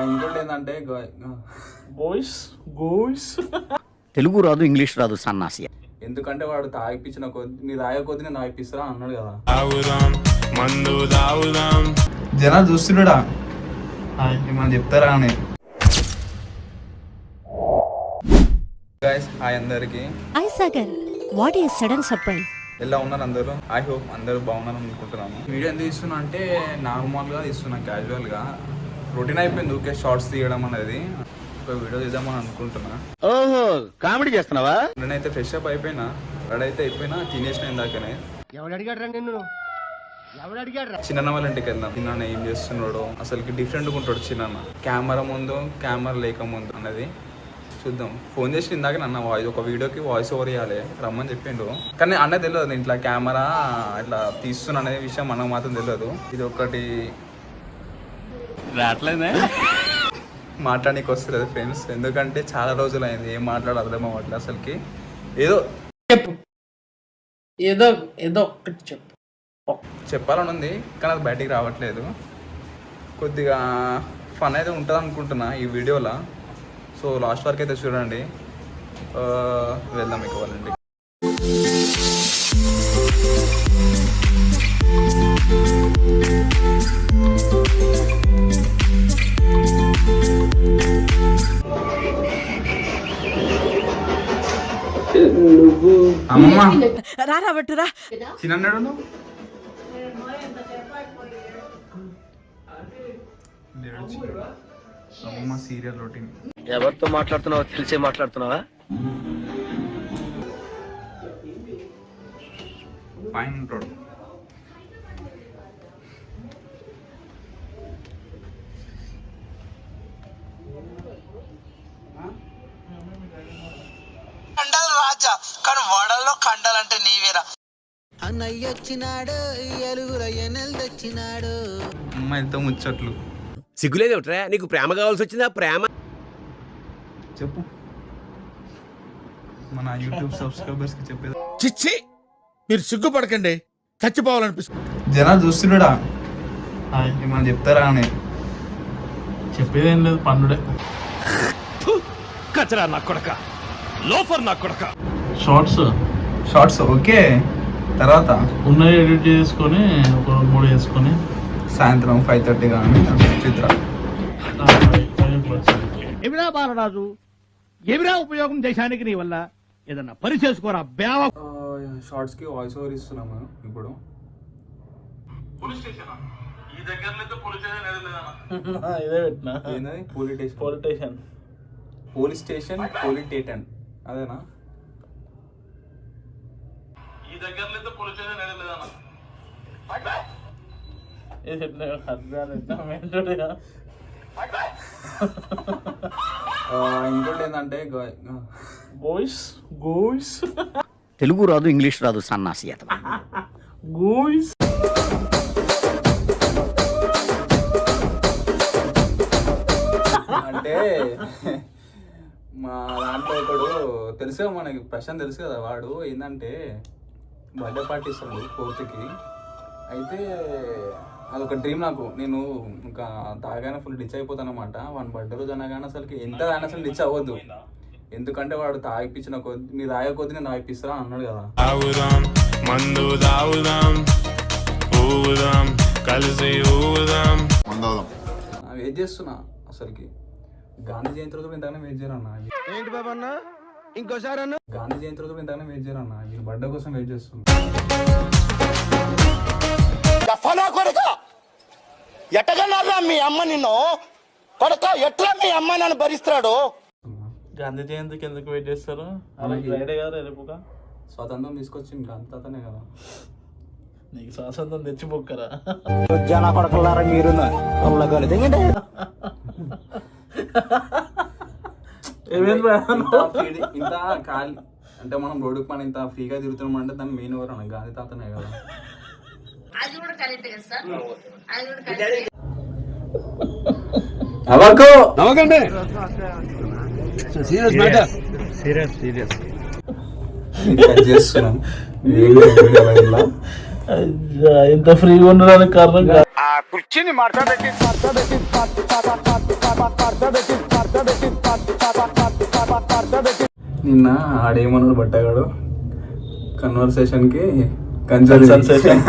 ఇంకోటి ఏంటంటే తెలుగు రాదు, ఇంగ్లీష్ రాదు, సన్నాసి. ఎందుకంటే వాడు తాగిపించిన కొద్ది నీ తాగే కొద్ది నేను తాగిపిస్తా అన్నాడు కదా. జనాలు చూస్తున్నాడా మనం చెప్తారా అని. గైస్ హాయ్ అందరికి. Hi Sagar, what is sudden surprise? ఎలా ఉన్నారు అందరూ? ఐ హోప్ అందరూ బాగున్నారు అనుకుంటున్నాను. వీడియో ఎందుకు తీస్తున్నా అంటే నార్మల్గా తీస్తున్నా, క్యాజువల్గా. రొటీన్ అయిపోయింది ఊకే షార్ట్స్ తీయడం అనేది. ఒక వీడియో తీద్దామని అనుకుంటున్నా. ఓహో, కామెడీ చేస్తున్నావా? నేనైతే ఫ్రెష్ అప్ అయిపోయినా, రెడీ అయితే అయిపోయినా, తినేసిన ఇందాకనే. చిన్న వాళ్ళ ఇంటికి వెళ్దాం. చిన్న ఏం చేస్తున్నాడో అసలుకి డిఫరెంట్గా ఉంటాడు చిన్న. కెమెరా ముందు కెమెరా లేక ముందు అన్నది చూద్దాం. ఫోన్ చేసి ఇందాక నన్న వాయిస్ ఒక వీడియోకి వాయిస్ ఓవర్ ఇవ్వాలి రమ్మని చెప్పిండు. కానీ అన్న తెలియదు ఇంట్లో కెమెరా ఇట్లా తీస్తున్నా అనే విషయం మనకు మాత్రం తెలియదు. ఇది ఒకటి రావట్లేదే మాట్లాడానికి వస్తుంది ఫ్రెండ్స్. ఎందుకంటే చాలా రోజులు అయింది, ఏం మాట్లాడ అర్థం అవ్వట్లేదు అసలుకి. ఏదో చెప్పు, ఏదో ఏదో ఒకటి చెప్పు. చెప్పాలని ఉంది కానీ అది బయటికి రావట్లేదు. కొద్దిగా ఫన్ అయితే ఉంటుంది అనుకుంటున్నా ఈ వీడియోలో. సో లాస్ట్ వరకు అయితే చూడండి. వెళ్దాం మీకు వాళ్ళండి. అమ్మమ్మ రాబట్టురా చిన్నాడు అమ్మమ్మ సీరియల్ రొటీన్. ఎవరితో మాట్లాడుతున్నావో తెలిసే మాట్లాడుతున్నావా? పైన ఉంటాడు. కండలు రాజా కానీ వడల్లో కండాలంటే నీవేరా. అన్నయ్య వచ్చినాడు, ఎలుగుల ఎనెలు తెచ్చినాడు. అమ్మాయితో ముచ్చట్లు సిగ్గులేదేమిట్రా? నీకు ప్రేమ కావాల్సి వచ్చిందా? ప్రేమ చెప్పు మన యూట్యూబ్ సబ్స్క్రైబర్స్ కి చెప్పేది. చిచ్చి, మీరు సిగ్గుపడకండి, చచ్చిపోవాలనిపిస్తుంది. జనాలు చూస్తున్నాడా మనం చెప్తారా అని. చెప్పేది ఏం లేదు, పన్నుడే. కచరా నా కొడక, లోఫర్ నా కొడక. Shorts okay. తర్వాత ఉన్నది ఎడిట్ చేసుకొని ఒక 3 వేసుకొని సాయంత్రం 5:30 కానీ చిత్ర. ఎవిరా బాలరాజు, ఎవిరా ఉపయోగం దేశానికి నీ వల్ల? ఏదన్నా పని చేసుకోరా బేవ. షార్ట్స్ కి వాయిస్ ఓవర్ ఇస్తున్నాము ఇప్పుడు. ఇదే పెట్టినా. ఏంటది? పోలీస్ స్టేషన్ పోలిటేటన్ అదేనా? ఇంకోటి ఏంటంటే తెలుగు రాదు, ఇంగ్లీష్ రాదు, సన్నాసి. అంటే మా దాంట్లో ఒకడు తెలుసు మనకి, ప్రశాంత్ తెలుసు కదా. వాడు ఏంటంటే బర్త్డే పార్టీ ఇస్తాడు 4th. అయితే అదొక డ్రీమ్ నాకు. నేను ఇంకా తాగానే ఫుల్ డిచ్ అయిపోతాను అనమాట. వాడి బర్త్డే రోజు అనగానే అసలుకి ఎంత అయినా అసలు డిచ్ అవ్వద్దు. ఎందుకంటే వాడు తాగిపించిన కొద్ది నీ తాగే కొద్ది నేను తాగిపిస్తా అన్నాడు కదా. వెయిట్ చేస్తున్నా అసలుకి. గాంధీ జయంతి రోజు ఇంతగానే వెయిట్ చేయరన్నా. ఏంటి బాబన్న, ఇంకోసారి అన్న. గాంధీ జయంతి రోజు ఇంతగానే వెయిట్ చేయరన్నా. వీళ్ళ బర్త్డే కోసం వెయిట్ చేస్తున్నా. ఎట్టగన్నారా మీ అమ్మ నిన్ను కొడక? ఎట్లా మీ అమ్మ నన్ను భరిస్తాడు? గాంధీ జయంతికి ఎందుకు వెయిట్ చేస్తారు? ఫ్రైడే కదా రేపుగా. స్వాతంత్రం తీసుకొచ్చింది గాంధీ తాతనే కదా. నీకు స్వాతంత్రం తెచ్చి మొక్కరా జన కొడకలారా మీరు. ఇంత ఖాళీ అంటే మనం రోడ్డుకి మనం ఇంత ఫ్రీగా తిరుగుతున్నాం అంటే దాన్ని మెయిన్ ఎవరు అన్న గాంధీ తాతనే కదా. చేస్తున్నాం ఇంత ఫ్రీగా ఉండడానికి కారణం కుర్చీని మాట్లాడేసి నిన్న ఆడేమన్నాడు బట్టగాడు కన్వర్సేషన్కి కన్సల్టేషన్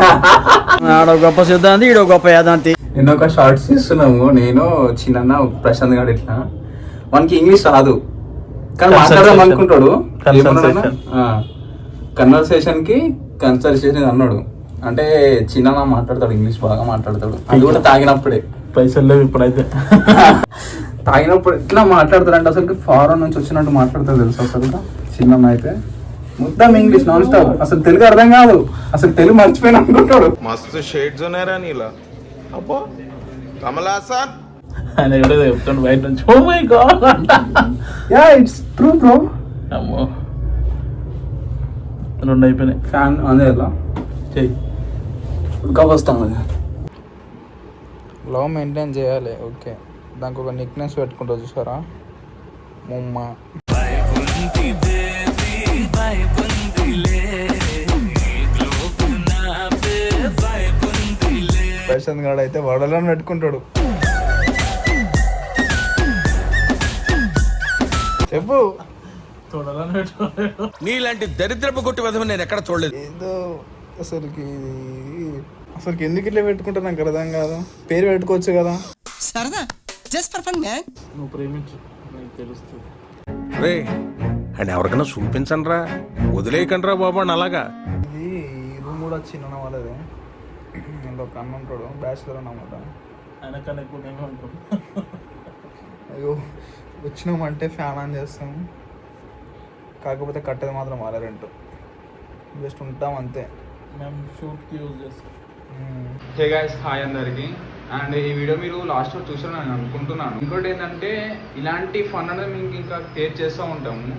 ఆడో గొప్ప సిద్ధాంతి ఈడో గొప్ప యాదాంతి. నిన్న ఒక షార్ట్స్ తీస్తున్నాము నేను చిన్న ప్రశాంత్ గారు ఇట్లా మనకి ఇంగ్లీష్ రాదు కానీ మాట్లాడదాం అనుకుంటాడు. కన్వర్సేషన్ కి కన్సల్టేషన్ అన్నాడు అంటే చిన్న మాట్లాడతాడు ఇంగ్లీష్ బాగా మాట్లాడతాడు. అది కూడా తాగినప్పుడే పైసలు లేవు ఇప్పుడైతే. తాగినప్పుడు ఇట్లా మాట్లాడతాడు అంటే అసలు ఫారెన్ నుంచి వచ్చినట్టు మాట్లాడతాడు తెలుసు. అసలు చిన్న అయితే మొత్తం ఇంగ్లీష్ నాన్ స్టాప్, అసలు తెలుగు అర్థం కాదు, అసలు తెలుగు మర్చిపోయిన అనుకుంటాడు. మస్తు షేడ్స్ ఉన్నారా నీలా అబ్బో కమలాసన్ ఆయన కూడా చెప్తాడు బయట నుంచి. Oh my god, yeah it's true bro. అమ్మో 2 అయిపోయినాయి. ఫ్యాన్ అదే ఎలా చెయ్యి ఉడకపోస్తాను. లవ్ మెయింటైన్ చేయాలి, ఓకే. దానికి ఒక నిక్నెస్ పెట్టుకుంటా చూసారా, ముమ్మ. ప్రశాంత్ గాడు అయితే వడలను పెట్టుకుంటాడు. చెప్పు. నీలాంటి దరిద్రపు కొట్టి విధం నేను ఎక్కడ చూడలేదు. ఏదో అసలుకి ఎందుకు ఇట్లా పెట్టుకుంటా నాకు అర్థం కాదు. పేరు పెట్టుకోవచ్చు కదా. సరదా జస్ట్ ఫర్ ఫన్ మ్యాన్. నువ్వు ప్రేమించు, నీకు తెలుస్తుంది. రే అండ్ ఎవరికైనా చూపించండి రా, వదిలేయకండి రా బాబు అని అలాగా. ఇది రూమ్ కూడా చిన్న వాళ్ళదే. నేను ఒక అన్న ఉంటాడు, బ్యాచులర్ అన్నమాట. ఆయన కన్నా ఎక్కువ నేను ఉంటాను. అయ్యో వచ్చినామంటే ఫ్యాన్ ఆన్ చేస్తాం, కాకపోతే కట్టేది మాత్రం వాళ్ళ రెంట్. జస్ట్ ఉంటాం అంతే. మేము షూట్కి యూజ్ చేస్తాం. హే గైస్, హాయ్ అందరికి. అండ్ ఈ వీడియో మీరు లాస్ట్ చూసారని నేను అనుకుంటున్నాను. ఇంకోటి ఏంటంటే ఇలాంటి ఫన్ అనేది మీకు ఇంకా క్రియేట్ చేస్తూ ఉంటాము.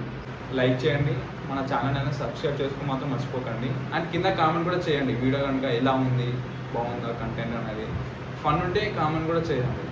లైక్ చేయండి, మన ఛానల్ అనేది సబ్స్క్రైబ్ చేసుకుని మాత్రం మర్చిపోకండి. అండ్ కింద కామెంట్ కూడా చేయండి, వీడియో కనుక ఎలా ఉంది, బాగుందా కంటెంట్ అనేది. ఫన్ ఉంటే కామెంట్ కూడా చేయండి.